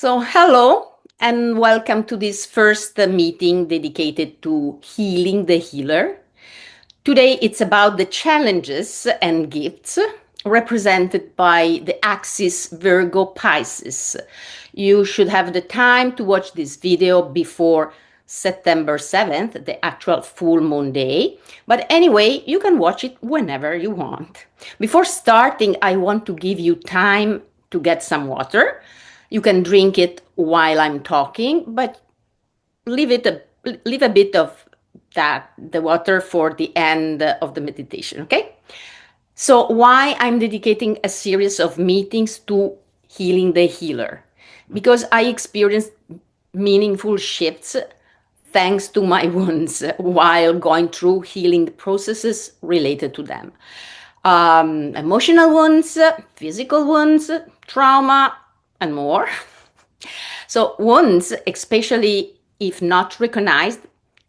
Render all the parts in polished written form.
So, hello and welcome to this first meeting dedicated to healing the healer. Today it's about the challenges and gifts represented by the axis Virgo-Pisces. You should have the time to watch this video before September 7th, the actual full moon day. But anyway, you can watch it whenever you want. Before starting, I want to give you time to get some water. You can drink it while I'm talking, but leave it a leave a bit of the water for the end of the meditation, okay? So why I'm dedicating a series of meetings to healing the healer? Because I experienced meaningful shifts thanks to my wounds while going through healing processes related to them. Emotional wounds, physical wounds, trauma, and more. So wounds, especially if not recognized,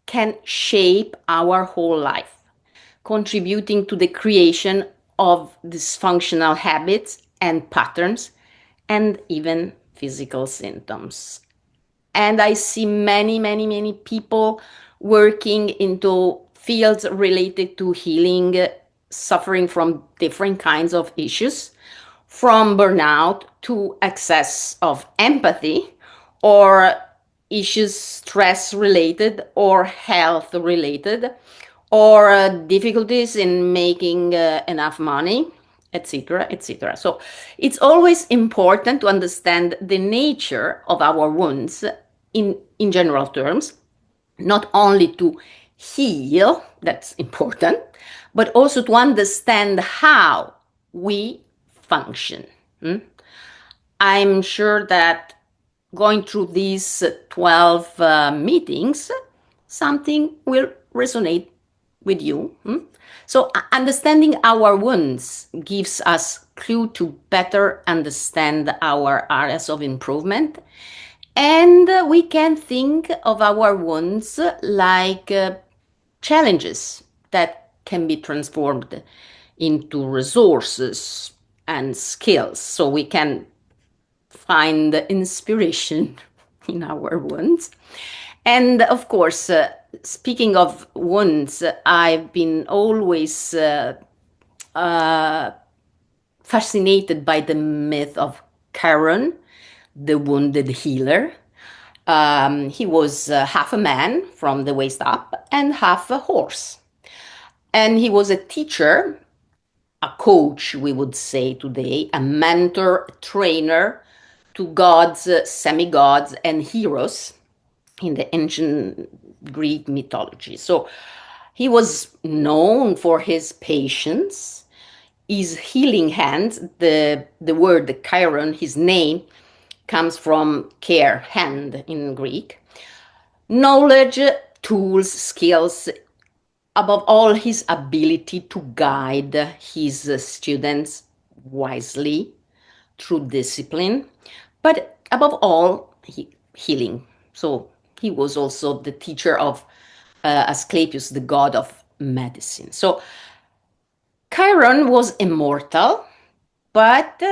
can shape our whole life, contributing to the creation of dysfunctional habits and patterns, and even physical symptoms. And I see many people working into fields related to healing, suffering from different kinds of issues, from burnout to excess of empathy, or issues stress related or health related, or difficulties in making enough money, etc., etc. So it's always important to understand the nature of our wounds in general terms, not only to heal, that's important, but also to understand how we function. I'm sure that going through these 12 meetings, something will resonate with you. So understanding our wounds gives us clue to better understand our areas of improvement. And we can think of our wounds like challenges that can be transformed into resources and skills. So we can find inspiration in our wounds. And of course, speaking of wounds, I've been always fascinated by the myth of Chiron, the wounded healer. He was half a man from the waist up and half a horse. And he was a teacher, a coach, we would say today, a mentor, trainer to gods, semi-gods, and heroes in the ancient Greek mythology. So he was known for his patience, his healing hands. The word Chiron, his name, comes from care, hand in Greek. Knowledge, tools, skills, above all, his ability to guide his students wisely through discipline, but above all, healing. So he was also the teacher of Asclepius, the god of medicine. So Chiron was immortal, but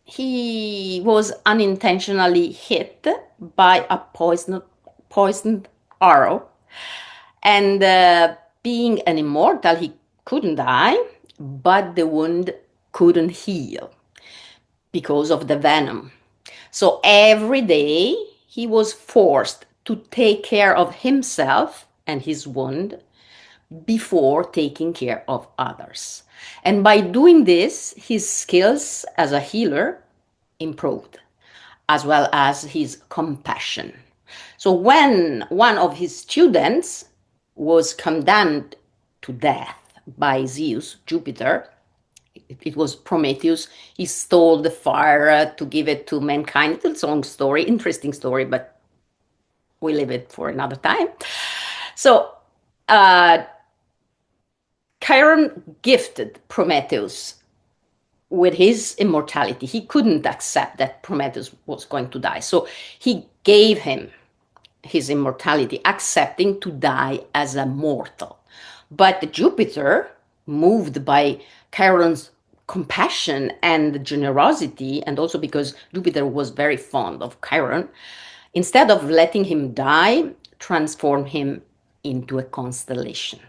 he was unintentionally hit by a poisoned arrow. And being an immortal, he couldn't die, but the wound couldn't heal because of the venom. So every day he was forced to take care of himself and his wound before taking care of others. And by doing this, his skills as a healer improved, as well as his compassion. So when one of his students was condemned to death by Zeus, Jupiter, it was Prometheus, he stole the fire to give it to mankind. It's a long story, interesting story, but we leave it for another time. So Chiron gifted Prometheus with his immortality. He couldn't accept that Prometheus was going to die. So he gave him his immortality, accepting to die as a mortal. But Jupiter, moved by Chiron's compassion and generosity, and also because Jupiter was very fond of Chiron, instead of letting him die, transform him into a constellation.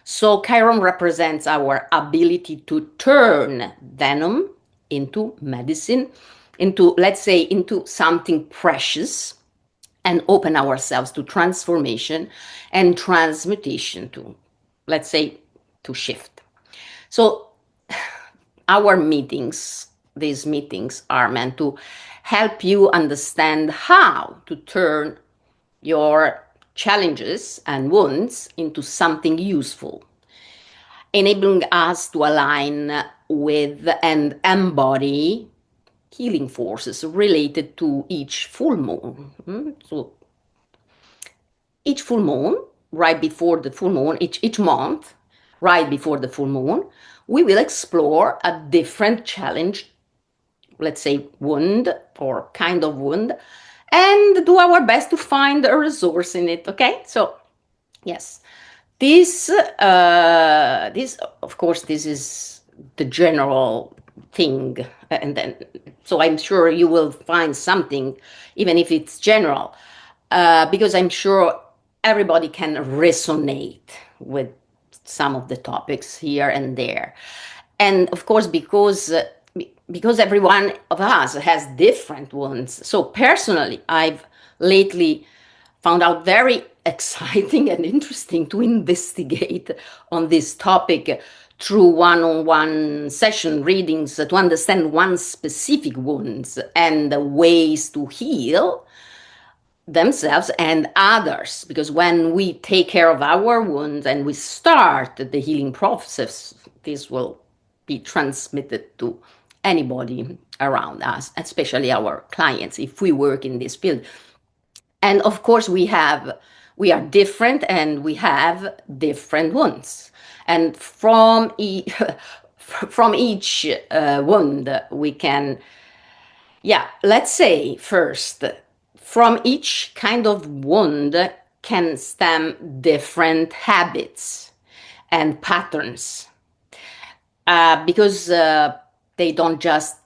So Chiron represents our ability to turn venom into medicine, into, let's say, into something precious, and open ourselves to transformation and transmutation, to, let's say, to shift. So our meetings, these meetings are meant to help you understand how to turn your challenges and wounds into something useful, enabling us to align with and embody healing forces related to each full moon. So each full moon, right before the full moon, each month, right before the full moon, we will explore a different challenge, let's say wound or kind of wound, and do our best to find a resource in it. Okay, so yes, this of course, this is the general thing, and then so I'm sure you will find something, even if it's general, because I'm sure everybody can resonate with some of the topics here and there. And of course, because every one of us has different wounds. So personally, I've lately found out very exciting and interesting to investigate on this topic through one-on-one session readings to understand one specific wounds and the ways to heal themselves and others, because when we take care of our wounds and we start the healing process, this will be transmitted to anybody around us, especially our clients, if we work in this field. And of course, we are different and we have different wounds, and from from each wound we can, yeah, let's say first, from each kind of wound can stem different habits and patterns, because they don't just,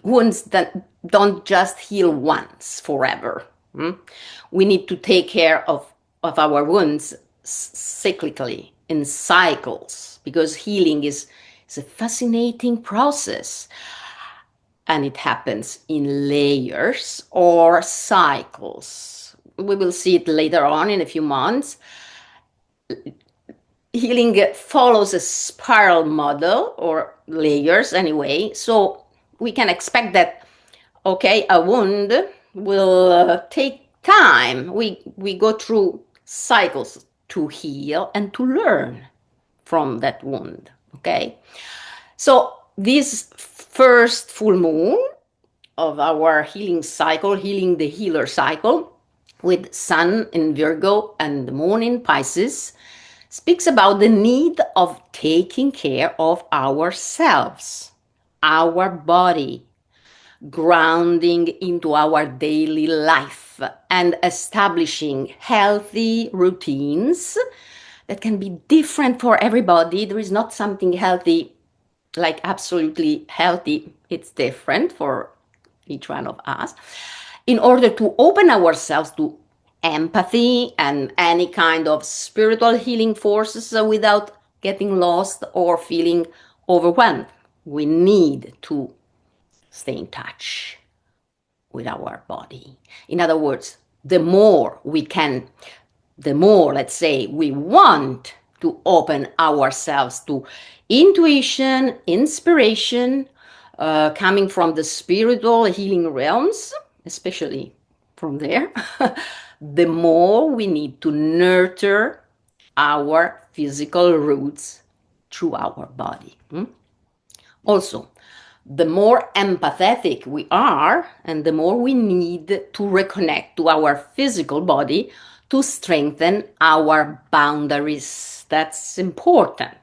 wounds that don't just heal once forever. We need to take care of our wounds cyclically, in cycles, because healing is a fascinating process, and it happens in layers or cycles. We will see it later on in a few months. Healing follows a spiral model, or layers anyway, so we can expect that, okay, a wound will take time. We go through cycles to heal and to learn from that wound. Okay, so this first full moon of our healing cycle, healing the healer cycle, with Sun in Virgo and the Moon in Pisces, speaks about the need of taking care of ourselves, our body, grounding into our daily life, and establishing healthy routines that can be different for everybody. There is not something healthy, like absolutely healthy. It's different for each one of us, in order to open ourselves to empathy and any kind of spiritual healing forces without getting lost or feeling overwhelmed. We need to stay in touch with our body. In other words, the more, let's say, we want to open ourselves to intuition, inspiration, coming from the spiritual healing realms, especially from there, the more we need to nurture our physical roots through our body. Also, the more empathetic we are, and the more we need to reconnect to our physical body to strengthen our boundaries. That's important.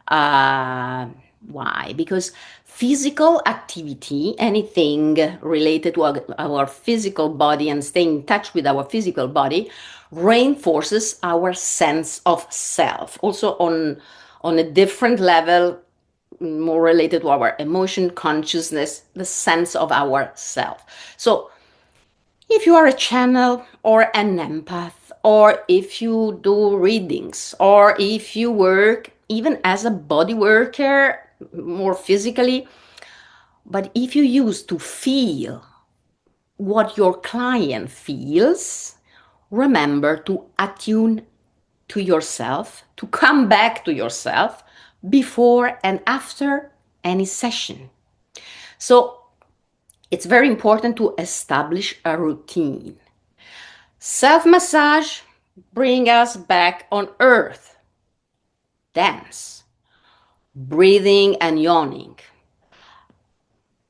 Why? Because physical activity, anything related to our physical body and staying in touch with our physical body, reinforces our sense of self. Also on a different level, more related to our emotion, consciousness, the sense of ourself. So if you are a channel or an empath, or if you do readings, or if you work even as a body worker, more physically, but if you use to feel what your client feels, remember to attune to yourself, to come back to yourself before and after any session. So it's very important to establish a routine. Self-massage bring us back on earth. Dance, breathing and yawning.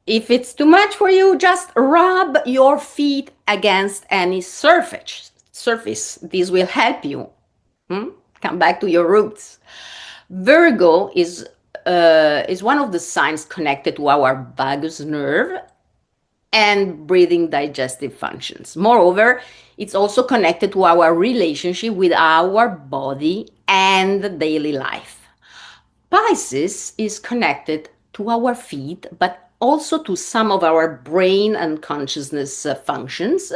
If it's too much for you, just rub your feet against any surface. This will help you. Come back to your roots. Virgo is one of the signs connected to our vagus nerve and breathing digestive functions. Moreover, it's also connected to our relationship with our body and daily life. Pisces is connected to our feet, but also to some of our brain and consciousness functions,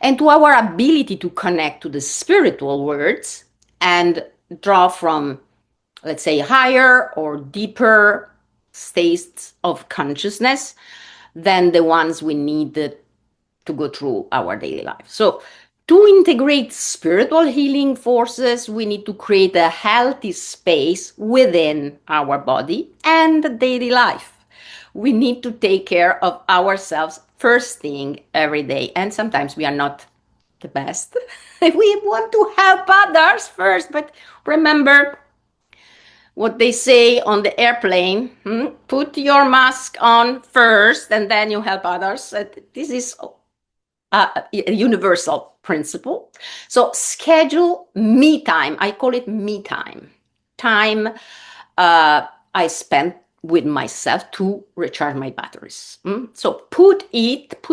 and to our ability to connect to the spiritual worlds and draw from, let's say, higher or deeper states of consciousness than the ones we need to go through our daily life. So, to integrate spiritual healing forces, we need to create a healthy space within our body and daily life. We need to take care of ourselves first thing every day. And sometimes we are not the best. We want to help others first, but remember what they say on the airplane, put your mask on first and then you help others. This is a universal principle. So schedule me time. I call it me time. Time I spend with myself to recharge my batteries. So put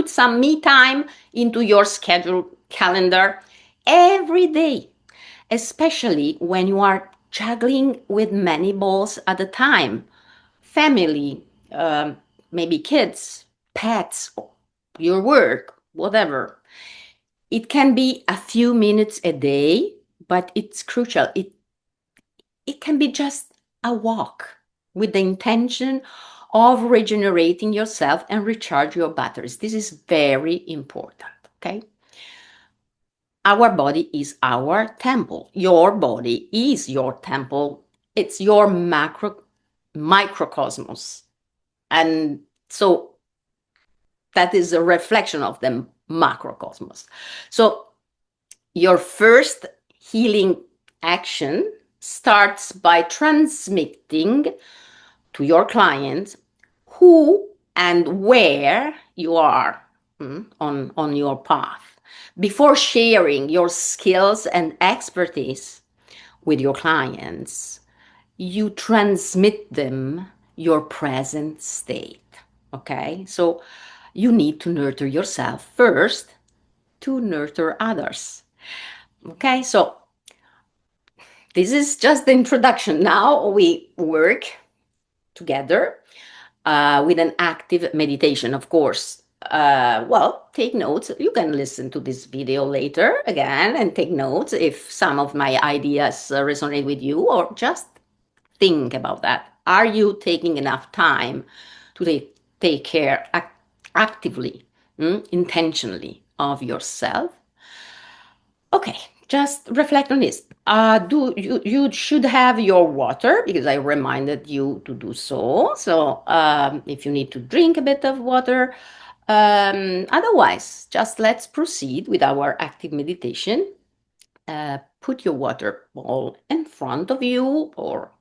some me time into your schedule calendar every day, especially when you are juggling with many balls at a time. Family, maybe kids, pets, your work, whatever. It can be a few minutes a day, but it's crucial. It can be just a walk with the intention of regenerating yourself and recharge your batteries. This is very important, okay? Our body is our temple. Your body is your temple. It's your microcosmos. And so that is a reflection of the macrocosmos. So your first healing action starts by transmitting to your client who and where you are on your path. Before sharing your skills and expertise with your clients, you transmit them your present state. Okay? So you need to nurture yourself first to nurture others. Okay? So this is just the introduction. Now we work together with an active meditation, of course. Well, take notes. You can listen to this video later again and take notes if some of my ideas resonate with you, or just think about that. Are you taking enough time to take care actively, intentionally of yourself? Okay, just reflect on this. Do you should have your water, because I reminded you to do so. So if you need to drink a bit of water, otherwise, just let's proceed with our active meditation. Put your water bowl in front of you or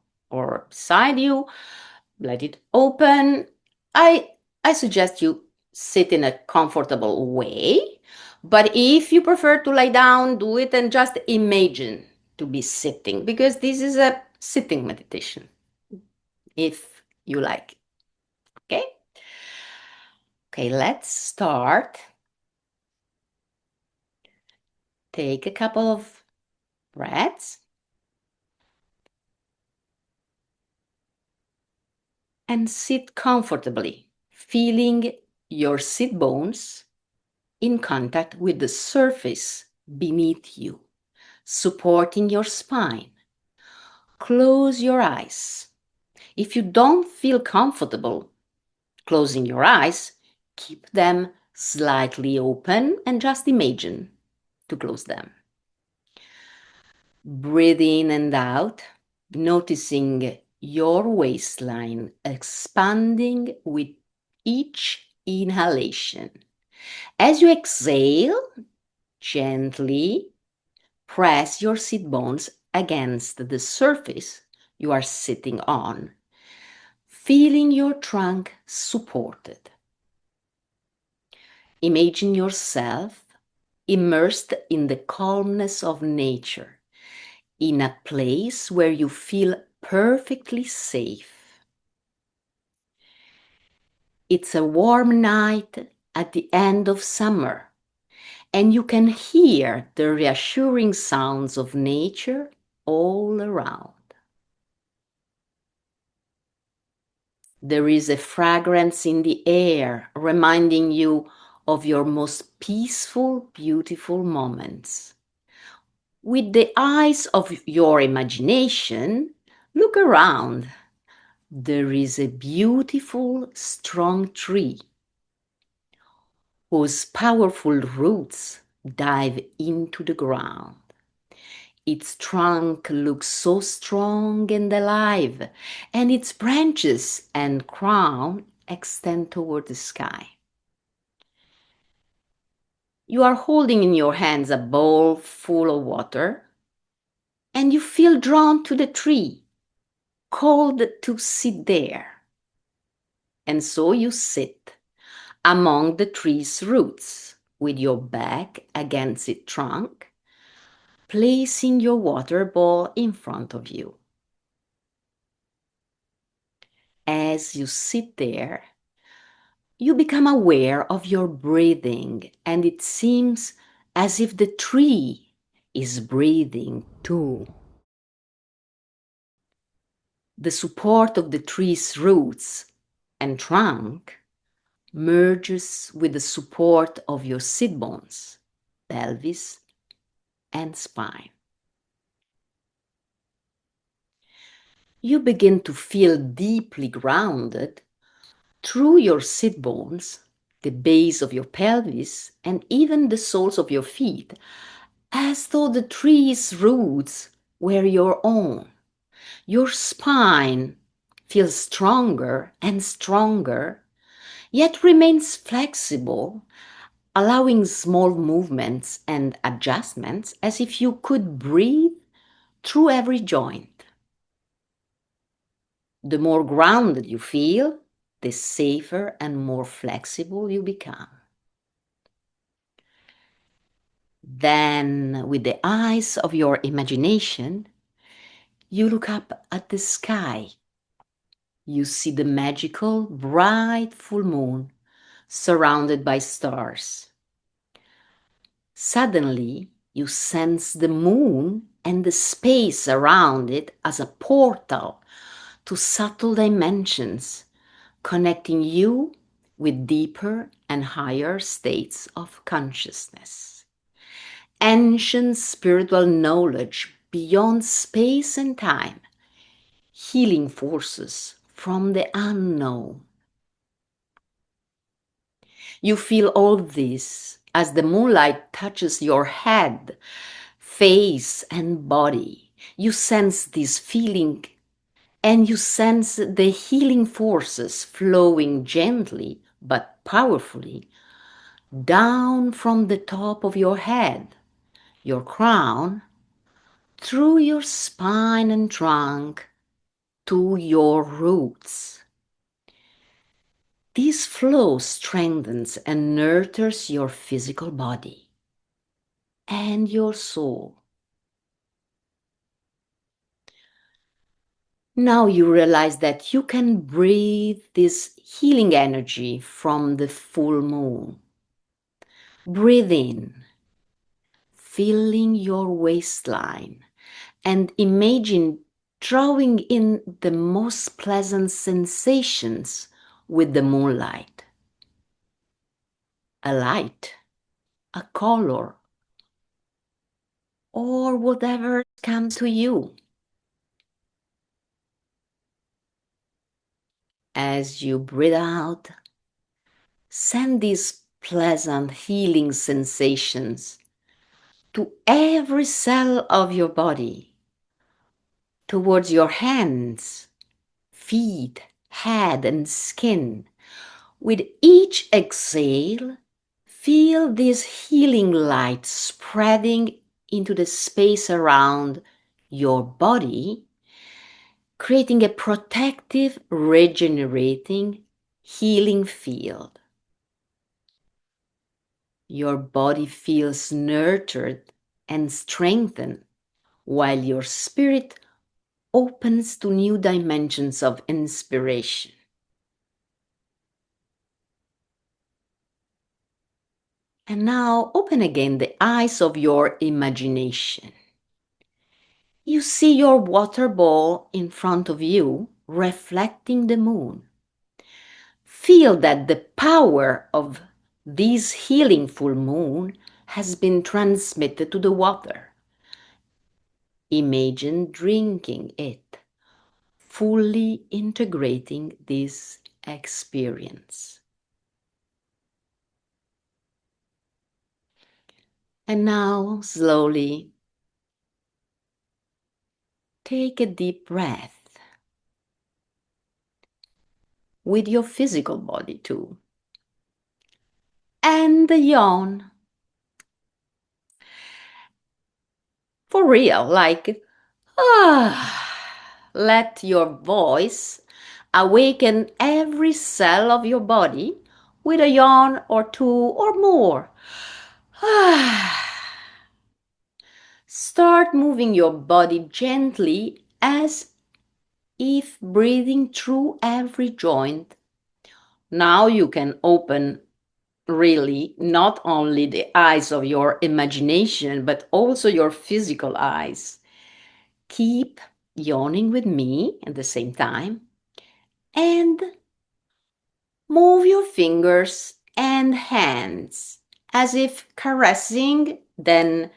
beside you. Let it open. I suggest you sit in a comfortable way, but if you prefer to lie down, do it and just imagine to be sitting, because this is a sitting meditation, if you like. Okay? Okay, let's start. Take a couple of breaths. and sit comfortably, feeling your sit bones in contact with the surface beneath you, supporting your spine. Close your eyes. If you don't feel comfortable closing your eyes, keep them slightly open and just imagine to close them. Breathe in and out, noticing your waistline expanding with each inhalation. As you exhale, gently press your sit bones against the surface you are sitting on, feeling your trunk supported. Imagine yourself immersed in the calmness of nature, in a place where you feel perfectly safe. It's a warm night at the end of summer, and you can hear the reassuring sounds of nature all around. There is a fragrance in the air reminding you of your most peaceful, beautiful moments. With the eyes of your imagination, look around. There is a beautiful, strong tree whose powerful roots dive into the ground. Its trunk looks so strong and alive, and its branches and crown extend toward the sky. You are holding in your hands a bowl full of water, and you feel drawn to the tree, called to sit there. And so you sit among the tree's roots, with your back against its trunk, placing your water bowl in front of you. As you sit there, you become aware of your breathing, and it seems as if the tree is breathing too. The support of the tree's roots and trunk merges with the support of your sit bones, pelvis, and spine. You begin to feel deeply grounded through your sit bones, the base of your pelvis, and even the soles of your feet, as though the tree's roots were your own. Your spine feels stronger and stronger, yet remains flexible, allowing small movements and adjustments as if you could breathe through every joint. The more grounded you feel, the safer and more flexible you become. Then, with the eyes of your imagination, you look up at the sky. You see the magical, bright full moon surrounded by stars. Suddenly, you sense the moon and the space around it as a portal to subtle dimensions, connecting you with deeper and higher states of consciousness. Ancient spiritual knowledge beyond space and time, healing forces from the unknown. You feel all this as the moonlight touches your head, face, and body. You sense this feeling, and you sense the healing forces flowing gently but powerfully down from the top of your head, your crown, through your spine and trunk to your roots. This flow strengthens and nurtures your physical body and your soul. Now you realize that you can breathe this healing energy from the full moon. Breathe in, filling your waistline, and imagine drawing in the most pleasant sensations with the moonlight. A light, a color, or whatever comes to you. As you breathe out, send these pleasant healing sensations to every cell of your body, towards your hands, feet, head, and skin. With each exhale, feel this healing light spreading into the space around your body, creating a protective, regenerating, healing field. Your body feels nurtured and strengthened, while your spirit opens to new dimensions of inspiration. And now open again the eyes of your imagination. You see your water ball in front of you, reflecting the moon. Feel that the power of this healing full moon has been transmitted to the water. Imagine drinking it, fully integrating this experience. And now, slowly, take a deep breath with your physical body too. And yawn. For real, like, let your voice awaken every cell of your body with a yawn or two or more. Start moving your body gently as if breathing through every joint. Now you can open really not only the eyes of your imagination, but also your physical eyes. Keep yawning with me at the same time and move your fingers and hands as if caressing, then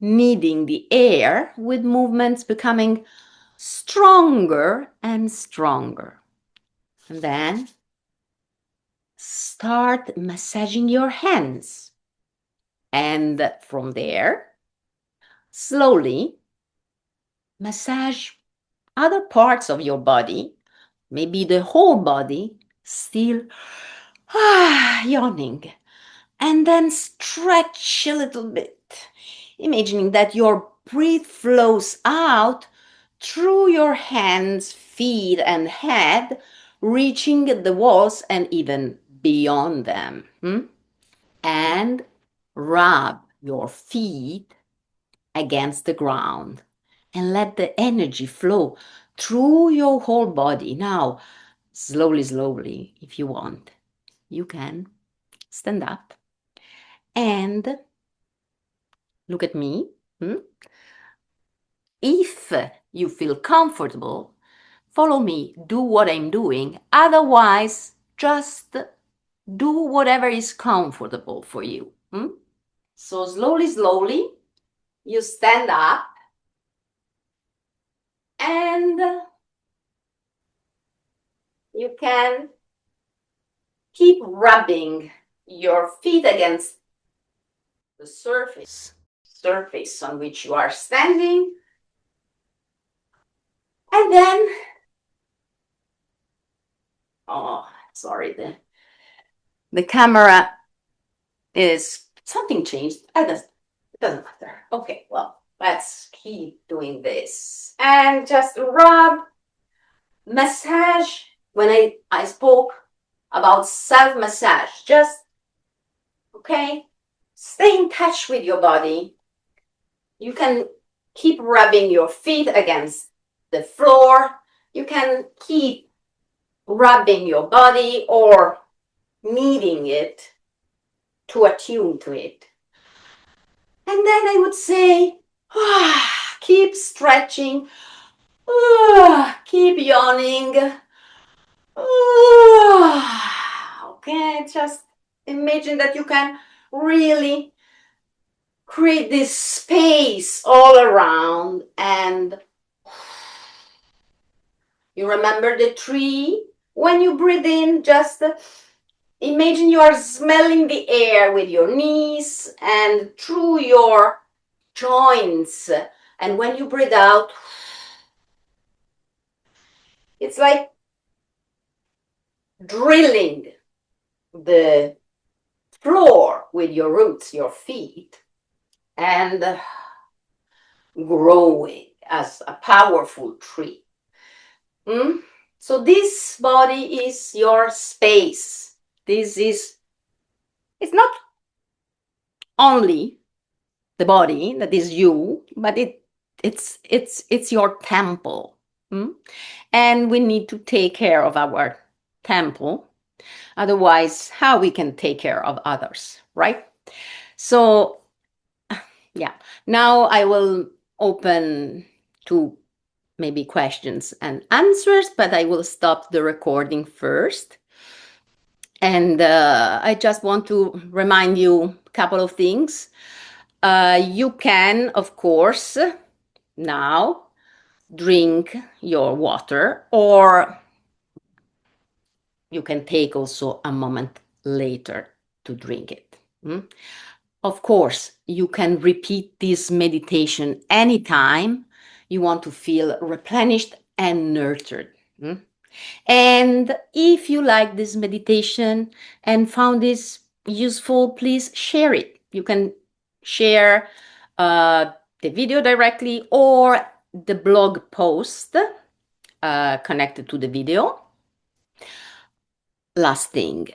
kneading the air with movements becoming stronger and stronger. And then start massaging your hands. And from there, slowly massage other parts of your body, maybe the whole body, still yawning. And then stretch a little bit, imagining that your breath flows out through your hands, feet, and head, reaching the walls and even beyond them. And rub your feet against the ground and let the energy flow through your whole body. Now, slowly, if you want, you can stand up and look at me. If you feel comfortable, follow me, do what I'm doing. Otherwise, just do whatever is comfortable for you. So slowly, you stand up and you can keep rubbing your feet against the surface on which you are standing. And then, sorry, the camera is, something changed. It doesn't matter. Okay, well, let's keep doing this. And just rub, massage. When I spoke about self-massage, just, okay, stay in touch with your body. You can keep rubbing your feet against the floor. You can keep rubbing your body or kneading it to attune to it. And then I would say, keep stretching, Keep yawning. Okay, just imagine that you can really create this space all around, and you remember the tree? When you breathe in, just imagine you are smelling the air with your knees and through your joints. And when you breathe out, it's like drilling the floor with your roots, your feet, and growing as a powerful tree. Mm? So this body is your space. It's not only the body that is you, but it's your temple. Mm? And we need to take care of our temple. Otherwise, how we can take care of others, right? So yeah, now I will open to maybe questions and answers, but I will stop the recording first. And I just want to remind you a couple of things. You can, of course, now drink your water, or you can take also a moment later to drink it. Mm? Of course, you can repeat this meditation anytime you want to feel replenished and nurtured. Mm? And if you like this meditation and found this useful, please share it. You can share the video directly or the blog post connected to the video. Last thing,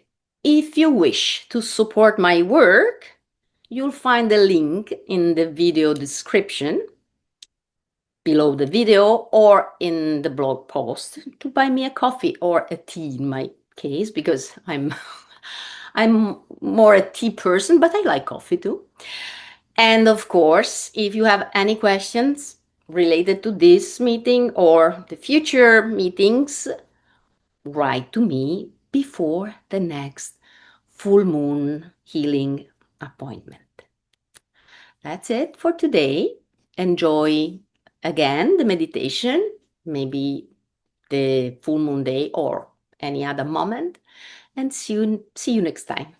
if you wish to support my work, you'll find the link in the video description below the video or in the blog post to buy me a coffee or a tea in my case, because I'm more a tea person, but I like coffee too. And of course, if you have any questions related to this meeting or the future meetings, write to me before the next full moon healing appointment. That's it for today. Enjoy again the meditation, maybe the full moon day or any other moment, and see you next time.